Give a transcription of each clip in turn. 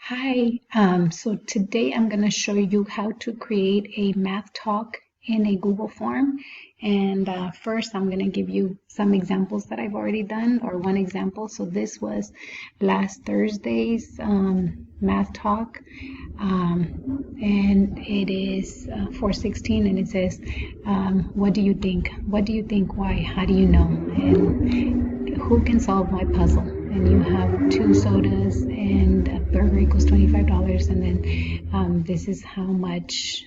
Hi, so today I'm going to show you how to create a math talk in a Google form. And first, I'm going to give you some examples that I've already done, or one example. So this was last Thursday's math talk, and it is 416, and it says, what do you think? What do you think? Why? How do you know? And who can solve my puzzle? And you have 2 sodas and a burger equals $25, and then this is how much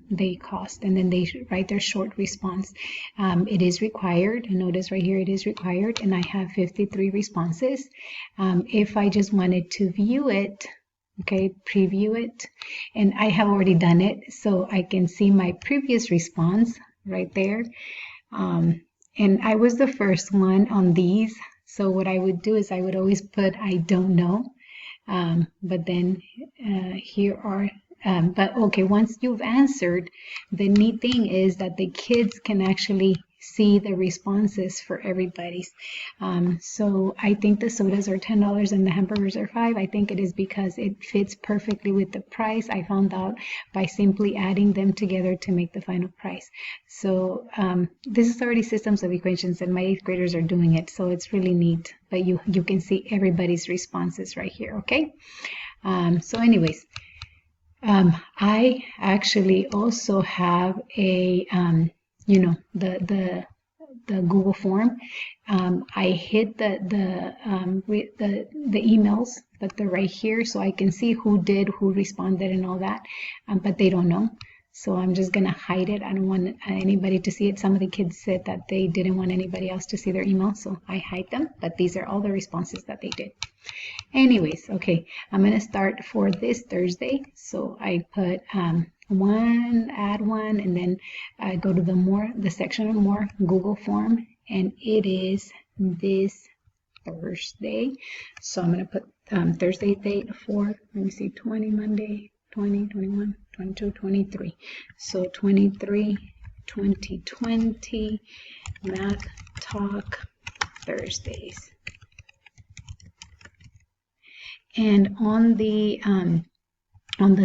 they cost, and then they write their short response. It is required. Notice right here it is required, and I have 53 responses. If I just wanted to view it, okay, preview it, and I have already done it, so I can see my previous response right there. And I was the first one on these. So what I would do is I would always put I don't know, but then here are, but okay, once you've answered, the neat thing is that the kids can actually see the responses for everybody's. So I think the sodas are $10 and the hamburgers are $5. I think it is because it fits perfectly with the price. I found out by simply adding them together to make the final price. So this is already systems of equations, and my 8th graders are doing it, so it's really neat. But you can see everybody's responses right here, okay? So anyways, I actually also have a the Google form. I hid the emails, but they're right here, so I can see who did, who responded, and all that. But they don't know, so I'm just gonna hide it. I don't want anybody to see it. Some of the kids said that they didn't want anybody else to see their email, so I hide them. But these are all the responses that they did. Anyways, okay, I'm gonna start for this Thursday. So I put add one, and then I go to the section of more Google form, and it is this Thursday. So I'm gonna put Thursday date for, let me see, 20, Monday, 20, 21, 22, 23. So 23, 2020 Math Talk Thursdays. And on the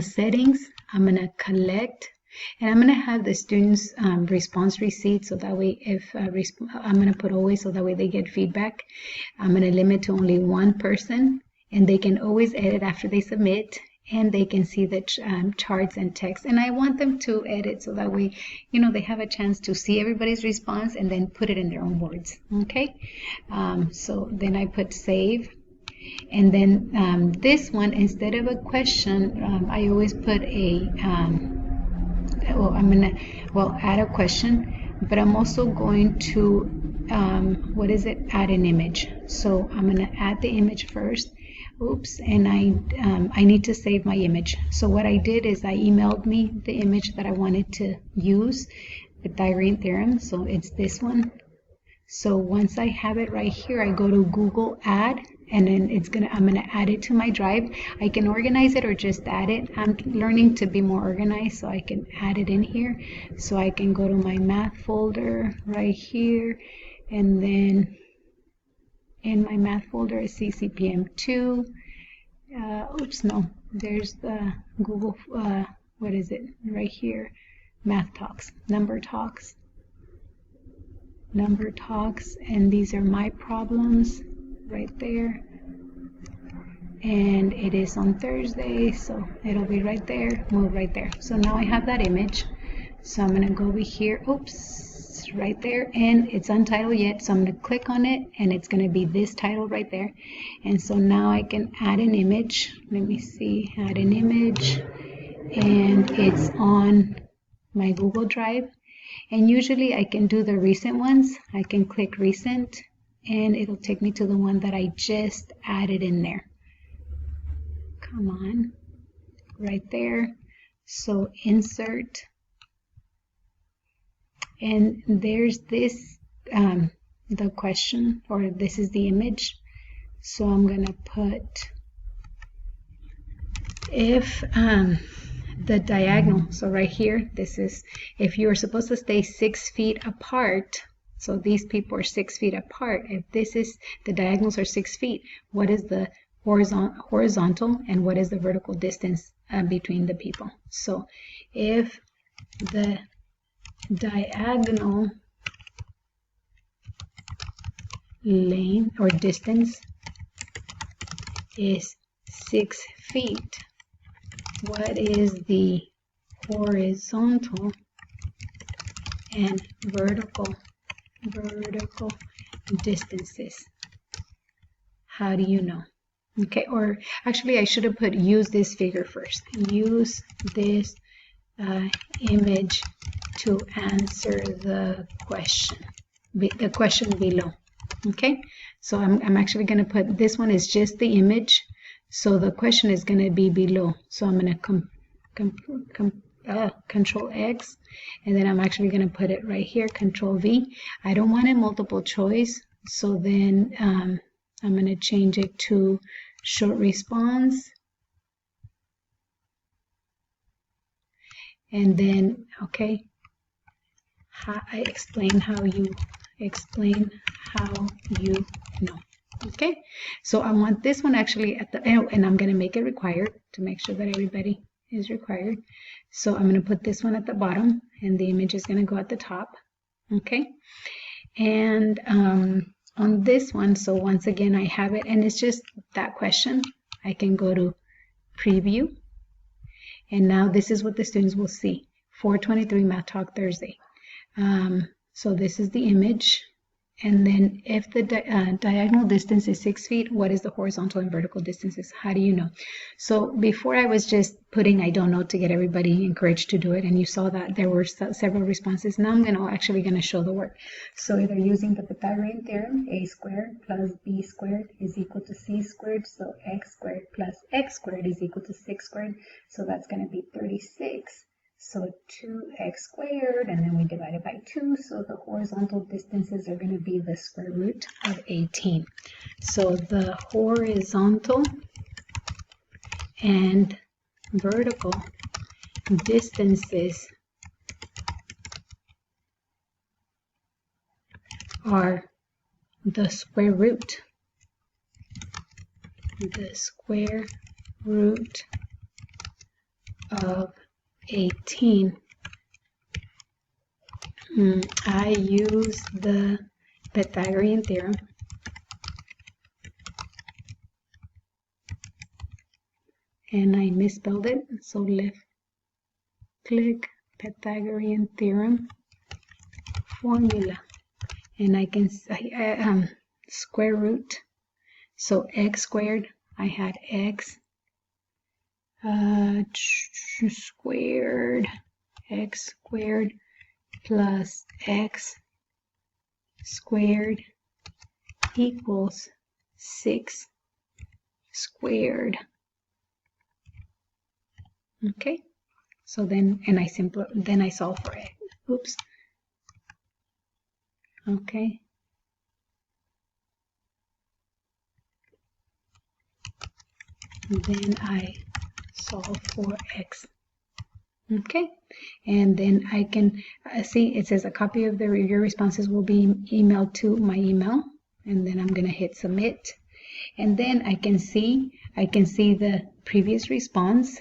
settings, I'm gonna collect, and I'm gonna have the students response receipt, so that way if I'm gonna put always, so that way they get feedback. I'm gonna limit to only one person, and they can always edit after they submit, and they can see the charts and text. And I want them to edit, so that way, they have a chance to see everybody's response and then put it in their own words. Okay, so then I put save. And then this one, instead of a question, I always put a, add a question, but I'm also going to, add an image. So I'm going to add the image first. Oops, and I need to save my image. So what I did is I emailed me the image that I wanted to use, Pythagorean theorem. So it's this one. So once I have it right here, I go to Google Add, and then I'm gonna add it to my drive. I can organize it or just add it. I'm learning to be more organized, so I can add it in here. So I can go to my math folder right here, and then in my math folder I see CPM2. Oops, no, there's the Google, what is it, right here, Math Talks, Number Talks, and these are my problems right there, and it is on Thursday, so it'll be right there, move right there. So now I have that image, so I'm going to go over here, oops, right there, and it's untitled yet, so I'm going to click on it, and it's going to be this title right there. And so now I can add an image. Let me see, add an image, and it's on my Google Drive. And usually I can do the recent ones. I can click recent, and it'll take me to the one that I just added in there. Come on, right there. So insert, and there's this, the question, or this is the image. So I'm gonna put if the diagonal, so right here, this is, if you're supposed to stay 6 feet apart, so these people are 6 feet apart. If this is, the diagonals are 6 feet, what is the horizontal and what is the vertical distance between the people. So if the diagonal lane or distance is 6 feet, what is the horizontal and vertical distances? How do you know? Okay, or actually I should have put use this figure first. Use this image to answer the question below. Okay, so I'm actually going to put this one is just the image, so the question is going to be below. So I'm going to Control X, and then I'm actually going to put it right here, Control V. I don't want it multiple choice, so then I'm going to change it to short response, and then okay, I explain how you know. Okay, so I want this one actually at the end, and I'm going to make it required to make sure that everybody is required. So I'm going to put this one at the bottom, and the image is going to go at the top. Okay, and on this one, so once again I have it, and it's just that question. I can go to preview, and now this is what the students will see. 423 Math Talk Thursday. So this is the image, and then if the diagonal distance is 6 feet, what is the horizontal and vertical distances? How do you know? So before I was just putting I don't know to get everybody encouraged to do it, and you saw that there were several responses. Now I'm actually going to show the work. So either using the Pythagorean theorem, a squared plus b squared is equal to c squared, so x squared plus x squared is equal to 6 squared, so that's going to be 36. So 2x squared, and then we divide it by 2, so the horizontal distances are going to be the square root of 18. So the horizontal and vertical distances are the square root of 18. I use the Pythagorean theorem and I misspelled it, so left click Pythagorean theorem formula, and I can square root, so x squared, I had x squared, x squared plus x squared equals 6 squared. Okay, so then, and then I solve for it. Oops. Okay. Then I solve for x. Okay, and then I can see it says a copy of your responses will be emailed to my email, and then I'm going to hit submit, and then I can see the previous response.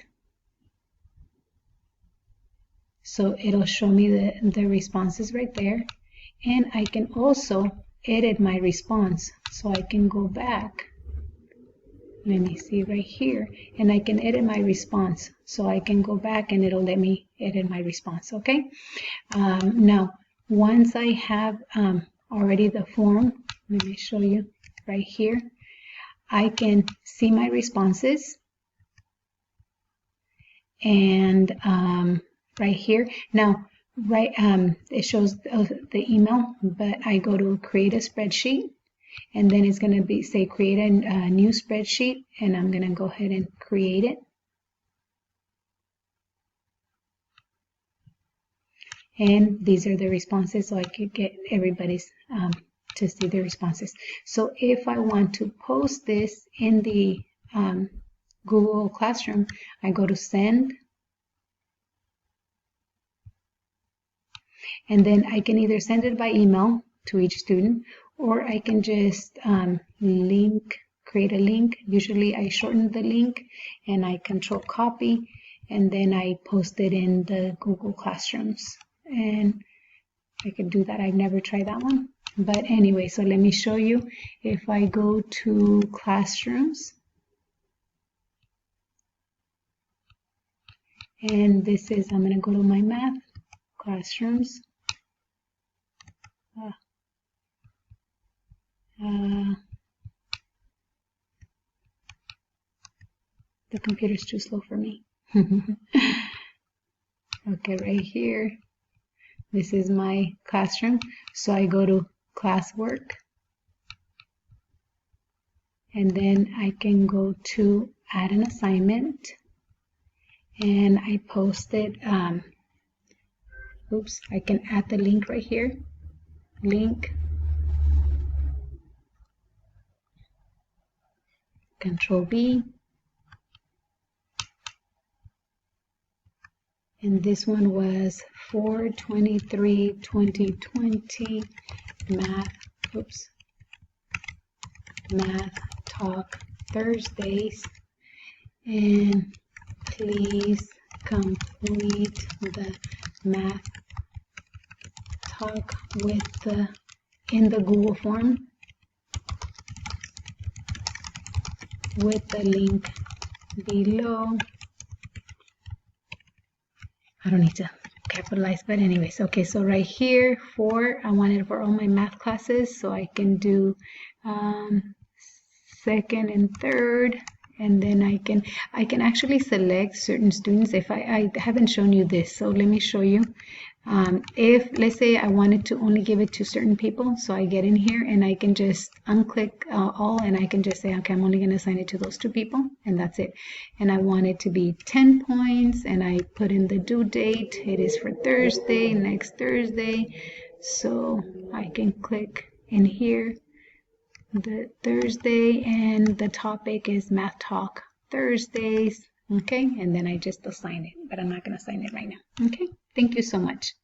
So it'll show me the responses right there, and I can also edit my response. So I can go back. Let me see right here, and I can edit my response. So I can go back and it'll let me edit my response, okay? Now, once I have already the form, let me show you right here. I can see my responses, and right here. Now, right, it shows the email, but I go to create a spreadsheet, and then it's going to say create a new spreadsheet, and I'm going to go ahead and create it. And these are the responses, so I could get everybody's to see the responses. So if I want to post this in the Google Classroom, I go to send, and then I can either send it by email to each student, or I can just link create a link. Usually I shorten the link and I control copy, and then I post it in the Google Classrooms. And I could do that. I've never tried that one. But anyway, so let me show you. If I go to Classrooms, and this is, I'm going to go to my math, Classrooms. The computer's too slow for me. Okay, right here, this is my classroom. So I go to classwork, and then I can go to add an assignment, and I post it. Oops, I can add the link right here. Link. Control B. And this one was 4/23/2020 math talk Thursdays, and please complete the math talk in the Google form with the link below. I don't need to capitalize, but anyways, okay, so right here, I want it for all my math classes, so I can do second and third, and then I can actually select certain students. If I haven't shown you this, so let me show you. If, let's say, I wanted to only give it to certain people, so I get in here and I can just unclick all, and I can just say, okay, I'm only going to assign it to those 2 people, and that's it. And I want it to be 10 points, and I put in the due date. It is for Thursday, next Thursday. So I can click in here, the Thursday, and the topic is Math Talk Thursdays. Okay, and then I just assign it, but I'm not going to assign it right now. Okay, thank you so much.